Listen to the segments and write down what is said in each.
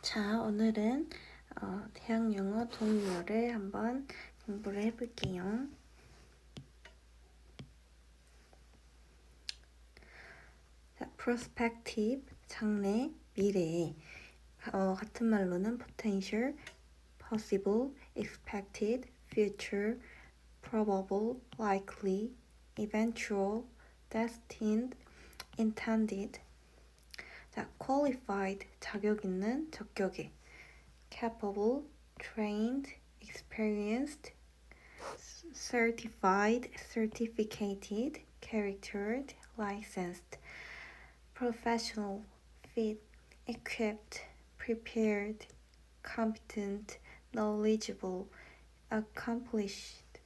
자, 오늘은 대학 영어 동요를 한번 공부를 해볼게요. 자, perspective, 장래, 미래. 같은 말로는 potential, possible, expected, future, probable, likely, eventual, destined, intended. 자, qualified, 자격 있는, 적격의. capable, trained, experienced, certified, certificated, charactered, licensed, professional, fit, equipped, prepared, competent, knowledgeable, accomplished,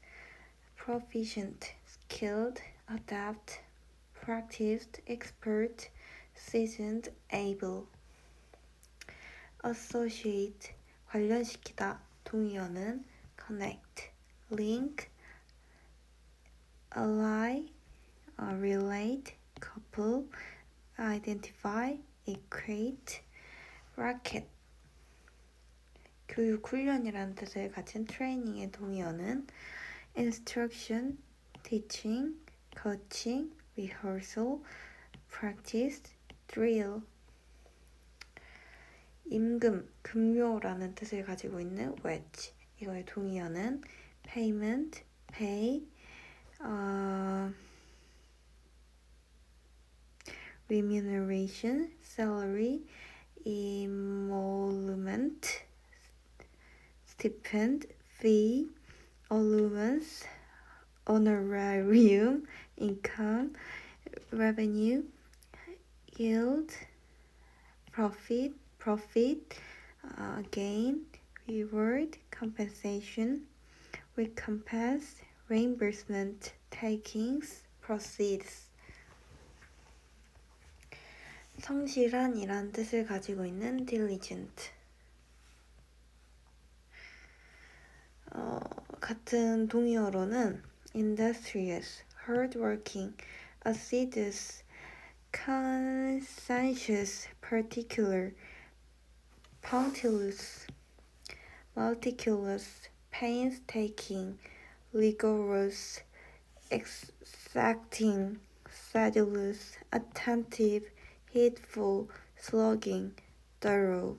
proficient, skilled, adept, practiced, expert, seasoned, able. associate, 관련시키다, 동의어는 connect, link, ally, relate, couple, identify, equate, racket. 교육, 훈련이라는 뜻을 가진 트레이닝의 동의어는 instruction, teaching, coaching, rehearsal, practice, drill. 임금, 급료라는 뜻을 가지고 있는 wage. 이거의 동의어는 payment, pay, remuneration, salary, emolument, stipend, fee, allowance, honorarium, income, revenue, yield, profit, gain, reward, compensation, recompense, reimbursement, takings, proceeds. 성실한 이란 뜻을 가지고 있는 diligent. 같은 동의어로는 industrious, hardworking, assiduous, conscientious, particular, punctilious, meticulous, painstaking, rigorous, exacting, sedulous, attentive, heedful, slugging, thorough.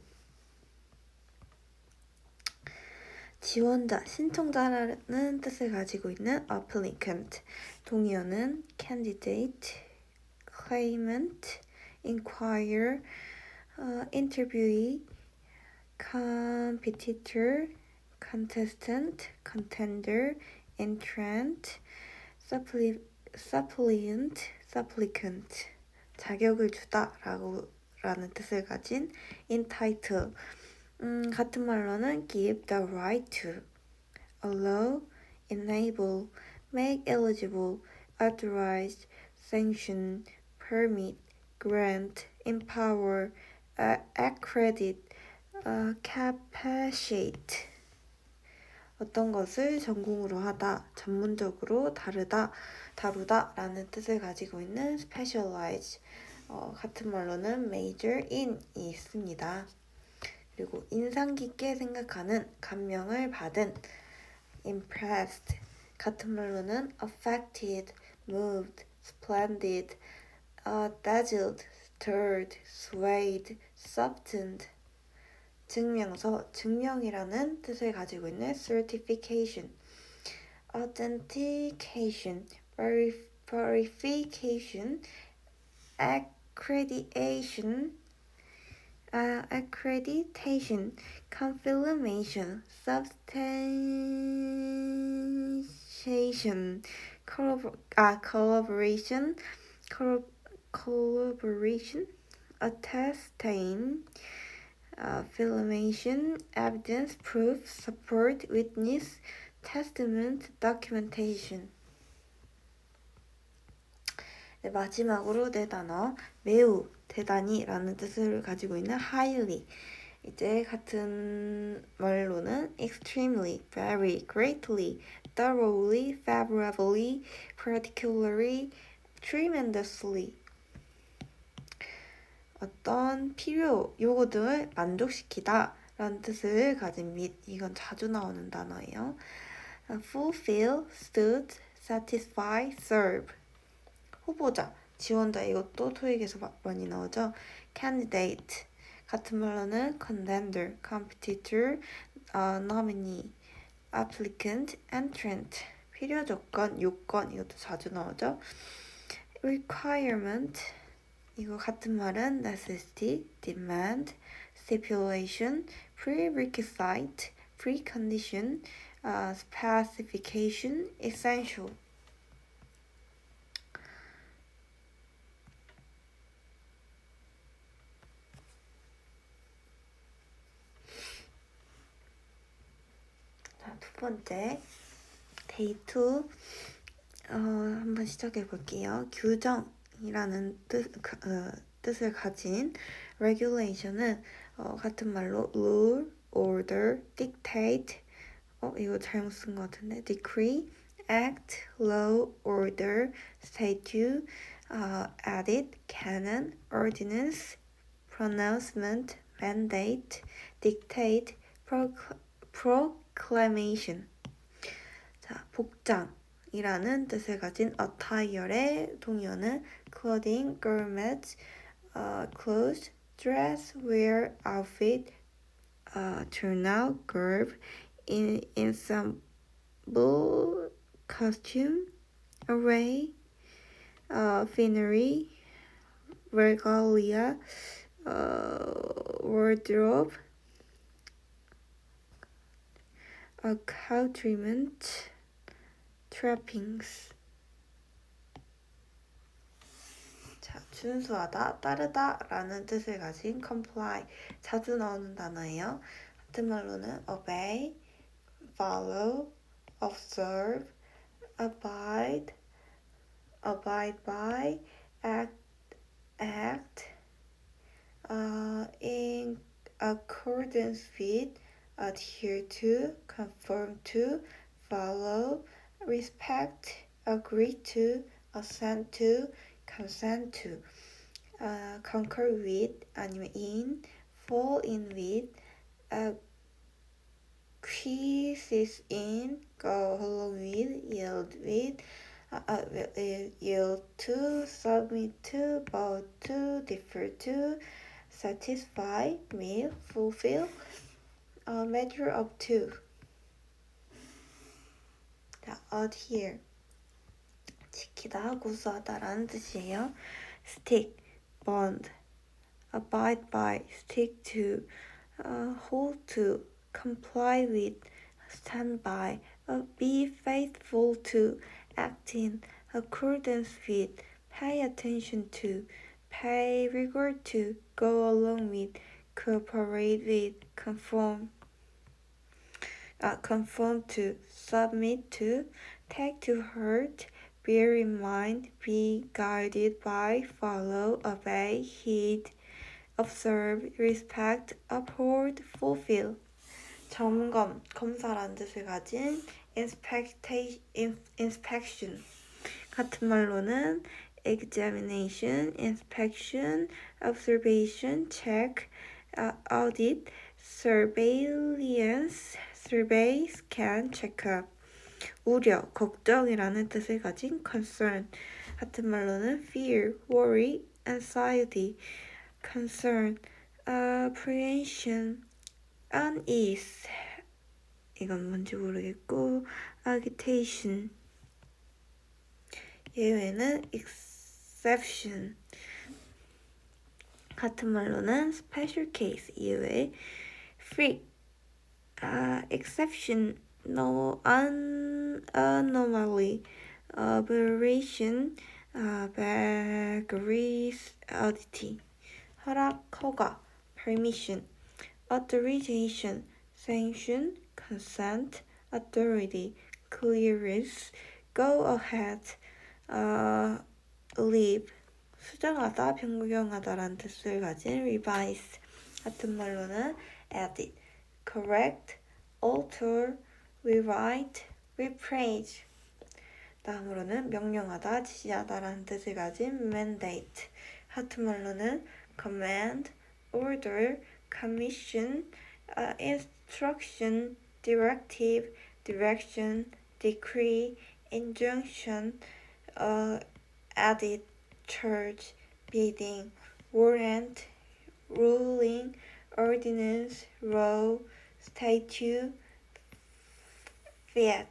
지원자, 신청자라는 뜻을 가지고 있는 applicant. 동의어는 candidate, claimant, inquirer, interviewee, competitor, contestant, contender, entrant, suppliant, supplicant. 자격을 주다 라는 뜻을 가진 entitle. 같은 말로는 give the right to, allow, enable, make eligible, authorize, sanction, permit, grant, empower, accredit, capacitate. 어떤 것을 전공으로 하다, 전문적으로 다루다 라는 뜻을 가지고 있는 specialize. 같은 말로는 major in이 있습니다. 그리고 인상 깊게 생각하는, 감명을 받은, impressed. 같은 말로는 affected, moved, splendid, dazzled, stirred, swayed, softened. 증명서, 증명이라는 뜻을 가지고 있는 certification, authentication, verification, accreditation, confirmation, substantiation, collaboration, attestation, affirmation, evidence, proof, support, witness, testament, documentation. 네, 마지막으로 네 단어, 매우, 대단히 라는 뜻을 가지고 있는 highly. 이제 같은 말로는 extremely, very, greatly, thoroughly, favorably, particularly, tremendously. 어떤 필요, 요구 등을 만족시키다 라는 뜻을 가진 meet, 이건 자주 나오는 단어예요. fulfill, soothe, satisfy, serve. 후보자, 지원자, 이것도 토익에서 많이 나오죠. candidate, 같은 말로는 contender, competitor, nominee, applicant, entrant. 필요 조건, 요건, 이것도 자주 나오죠. requirement, 이거 같은 말은 necessity, demand, stipulation, prerequisite, precondition, specification, essential. 자, 두 번째 데이 2 한번 시작해 볼게요. 규정이라는 뜻을 가진 regulation은 같은 말로 rule, order, dictate, 이거 잘못 쓴 것 같은데 decree, act, law, order, statute, edit, canon, ordinance, pronouncement, mandate, dictate, proclamation. 자, 복장이라는 뜻을 가진 attire의 동의어는 clothing, garment, clothes, dress, wear, outfit, turnout, garb, ensemble, costume, array, finery, regalia, wardrobe, accoutrement, trappings. 자, 준수하다, 따르다 라는 뜻을 가진 comply, 자주 나오는 단어예요. 같은 말로는 obey, follow, observe, abide, abide by, act, in accordance with, adhere to, conform to, follow, respect, agree to, assent to, consent to, concur with, 아니면 in, fall in with, quiesce in, go along with, yield to, submit to, bow to, defer to, satisfy with, fulfill, measure up to. 자, adhere, 지키다, 고수하다라는 뜻이에요. stick, bond, abide by, stick to, hold to, comply with, stand by, be faithful to, act in accordance with, pay attention to, pay regard to, go along with, cooperate with, conform to, submit to, take to heart, bear in mind, be guided by, follow, obey, heed, observe, respect, uphold, fulfill. 점검, 검사라는 뜻을 가진 inspection. 같은 말로는 examination, inspection, observation, check, audit, surveillance, survey, scan, checkup. 우려, 걱정이라는 뜻을 가진 concern. 같은 말로는 fear, worry, anxiety, concern, apprehension, unease. 이건 뭔지 모르겠고, agitation. 예외는 exception. 같은 말로는 special case, 예외, freak, exception, no, anomaly, aberration, vagary, oddity. 허락, 허가, permission, authorization, sanction, consent, authority, clearance, go ahead, leave. 수정하다, 변경하다라는 뜻을 가진 revise. 같은 말로는 edit, correct, alter, rewrite, rephrase. 다음으로는 명령하다, 지시하다라는 뜻을 가진 mandate. 같은 말로는 command, order, commission, instruction, directive, direction, decree, injunction, edit, charge, bidding, warrant, ruling, ordinance, law, statute, fiat.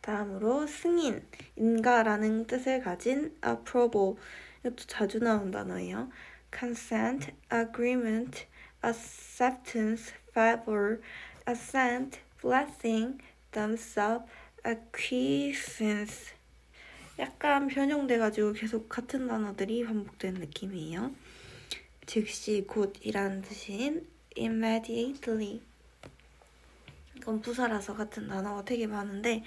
다음으로 승인, 인가라는 뜻을 가진 approval, 이것도 자주 나온 단어예요. consent, agreement, acceptance, favor, assent, blessing, thumbs up, acquiescence. 약간 변형돼가지고 계속 같은 단어들이 반복되는 느낌이에요. 즉시, 곧이라는 뜻인 immediately. 이건 부사라서 같은 단어가 되게 많은데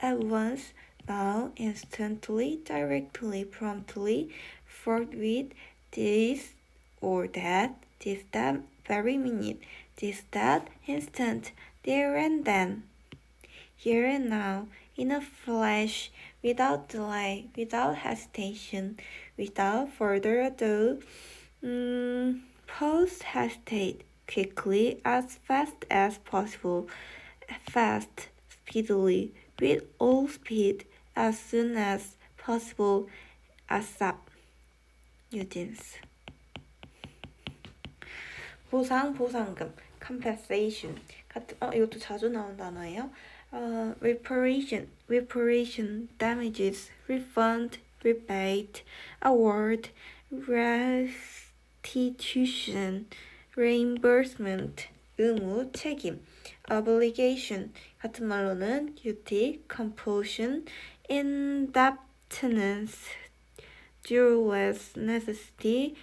at once, now, instantly, directly, promptly, forthwith, this or that, this, that, very minute, this, that, instant, there and then, here and now, in a flash, without delay, without hesitation, without further ado, post hesitate, quickly, as fast as possible, fast, speedily, with all speed, as soon as possible, ASAP. 뉴진스. 보상, 보상금, compensation. 이것도 자주 나온 단어예요. reparation, reparation, damages, refund, rebate, award, restitution, reimbursement, 의무, 책임, obligation, 같은 말로는 duty, compulsion, indebtedness, duress, necessity,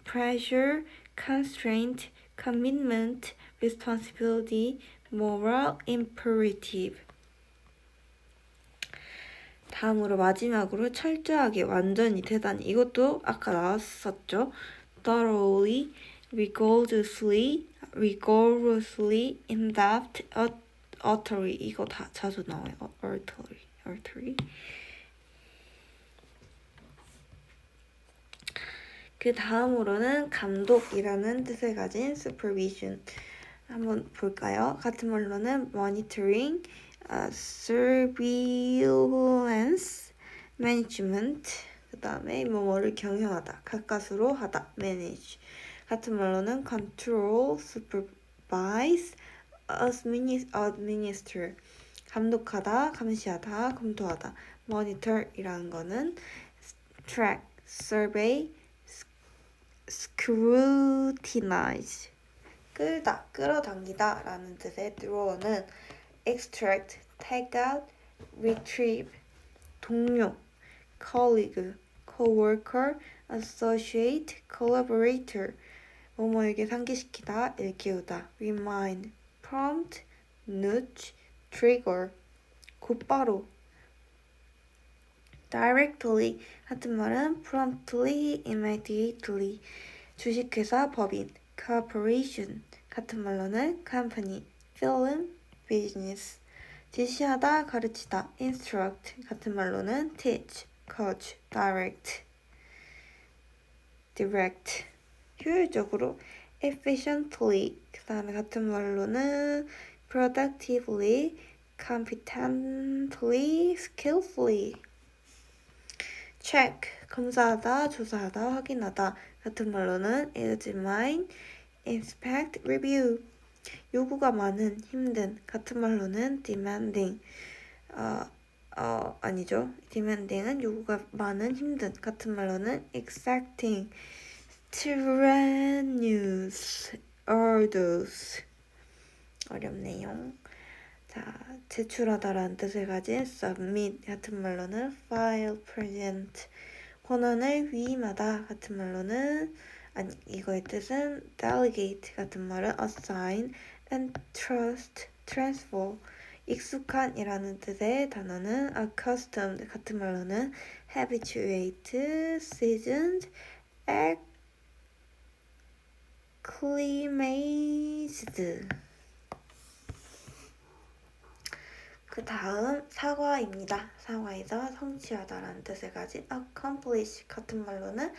pressure, constraint, commitment, responsibility, moral imperative. 다음으로 마지막으로 철저하게, 완전히, 대단히. 이것도 아까 나왔었죠. thoroughly, rigorously, in-depth, utterly. 이거 다 자주 나와요. utterly. 그 다음으로는 감독이라는 뜻을 가진 supervision. 한번 볼까요? 같은 말로는 monitoring, surveillance, management, 그 다음에 뭐뭐를 경영하다, 가까스로 하다, manage. 같은 말로는 control, supervise, administer. 감독하다, 감시하다, 검토하다. monitor이라는 거는 track, survey, scrutinize. 끌다, 끌어당기다 라는 뜻의 draw는 extract, take out, retrieve. 동료, colleague, coworker, associate, collaborator. 뭐뭐에게 상기시키다, 일깨우다. remind, prompt, nudge, trigger. 곧바로. directly 같은 말은 promptly, immediately. 주식회사, 법인. corporation 같은 말로는 company, film, business. 지시하다, 가르치다. instruct 같은 말로는 teach, coach, direct. 효율적으로. efficiently 그 다음에 같은 말로는 productively, competently, skillfully. check 검사하다, 조사하다, 확인하다. 같은 말로는 examine, inspect, review. 요구가 많은, 힘든. 같은 말로는 demanding. 아니죠. demanding은 요구가 많은, 힘든. 같은 말로는 exacting, strenuous, arduous. 어렵네요. 자, 제출하다라는 뜻을 가진 submit 같은 말로는 file, present. 권한을 위임하다 같은 말로는 이거의 뜻은 delegate 같은 말은 assign, entrust, transfer. 익숙한이라는 뜻의 단어는 accustomed 같은 말로는 habituate, seasoned, acclimated. 그 다음 사과입니다. 사과에서 성취하다라는 뜻을 가진 accomplish 같은 말로는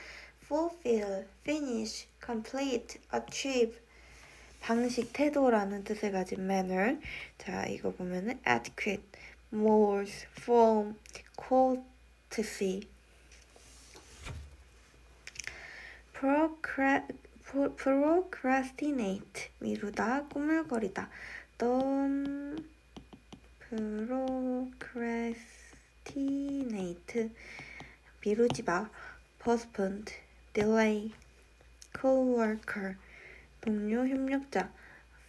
fulfill, finish, complete, achieve 방식, 태도라는 뜻을 가진 manner. 자, 이거 보면은 adequate, moles, form, courtesy. procrastinate, 미루다, 꾸물거리다. don't procrastinate, 미루지 마. postpone, delay, coworker, 동료, 협력자.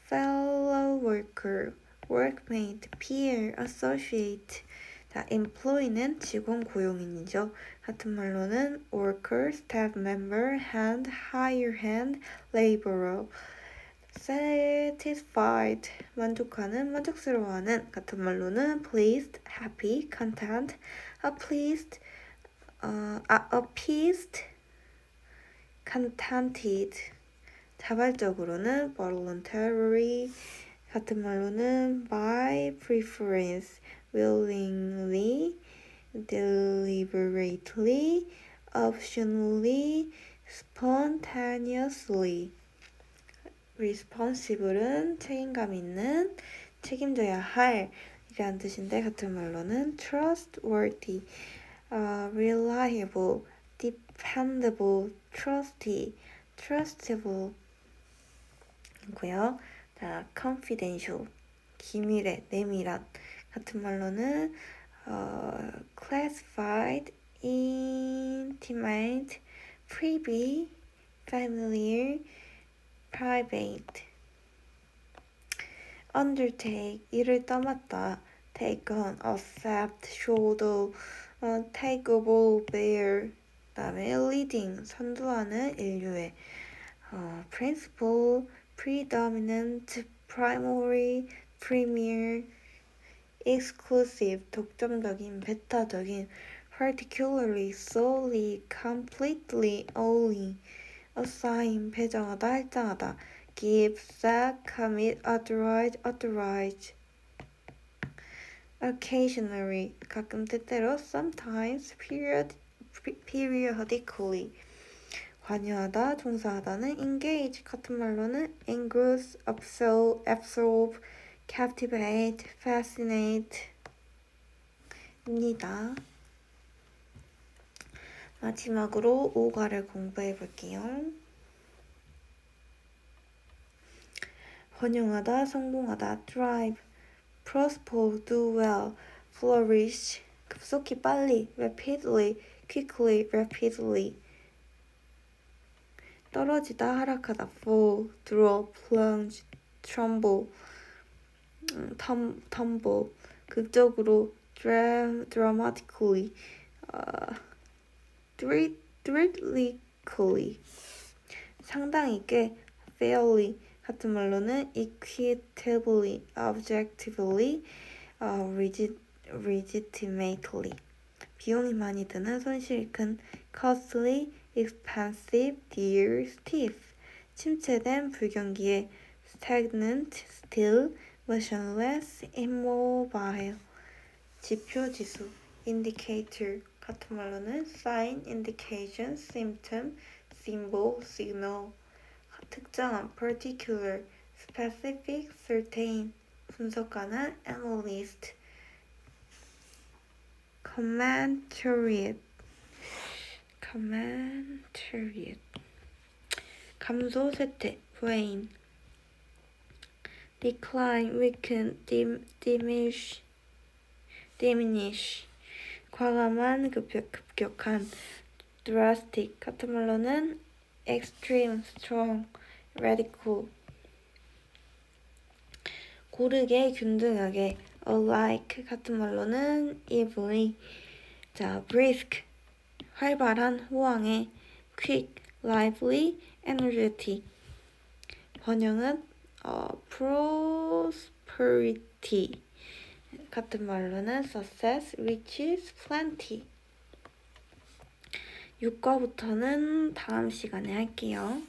fellow worker, workmate, peer, associate. 자, employ는 직원, 고용인이죠. 같은 말로는 worker, staff member, hand, hire hand, laborer. satisfied, 만족하는, 만족스러워하는. 같은 말로는 pleased, happy, content, pleased, appeased, contented. 자발적으로는 voluntary, 같은 말로는 by preference, willingly, deliberately, optionally, spontaneously. responsible은 책임감 있는, 책임져야 할 이라는 뜻인데 같은 말로는 trustworthy, reliable, dependable, trusty, trustable 이고요. 자, confidential, 기밀의, 내밀한. 같은 말로는 classified, intimate, privy, familiar, private. undertake, 일을 떠맡다. take on, accept, shoulder, take over, bear. 다음에 leading, 선두하는, 인류의. principal, predominant, primary, premier, exclusive, 독점적인, 배타적인, particularly, solely, completely, only, assign, 배정하다, 할당하다, give, set, commit, authorize, authorize. occasionally, 가끔 때때로, sometimes, periodically. 관여하다, 종사하다는 engage, 같은 말로는 engross, absorb, captivate, fascinate 입니다. 마지막으로 오가를 공부해 볼게요. 번영하다, 성공하다, thrive, prosper, do well, flourish, 급속히 빨리, rapidly, quickly, rapidly. 떨어지다, 하락하다, fall, drop, plunge, tumble, tumble, 극적으로, dramatically, dramatically, 상당 있게, fairly, 같은 말로는 equitably, objectively, legitimately. 비용이 많이 드는, 손실이 큰, costly, expensive, dear, stiff. 침체된, 불경기에, stagnant, still, motionless, immobile. 지표, 지수, indicator. 같은 말로는 sign, indication, symptom, symbol, signal. 특정한, particular, specific, certain. 분석가는 analyst. commentariat, 감소, 쇠퇴, wane, decline, weaken, diminish, 과감한, 급격한, drastic, 같은 말로는 extreme, strong, radical. 고르게, 균등하게, alike, 같은 말로는 evenly. 자, brisk, 활발한, 호황의, quick, lively, energetic. 번영은 prosperity, 같은 말로는 success, riches, plenty. 6과부터는 다음 시간에 할게요.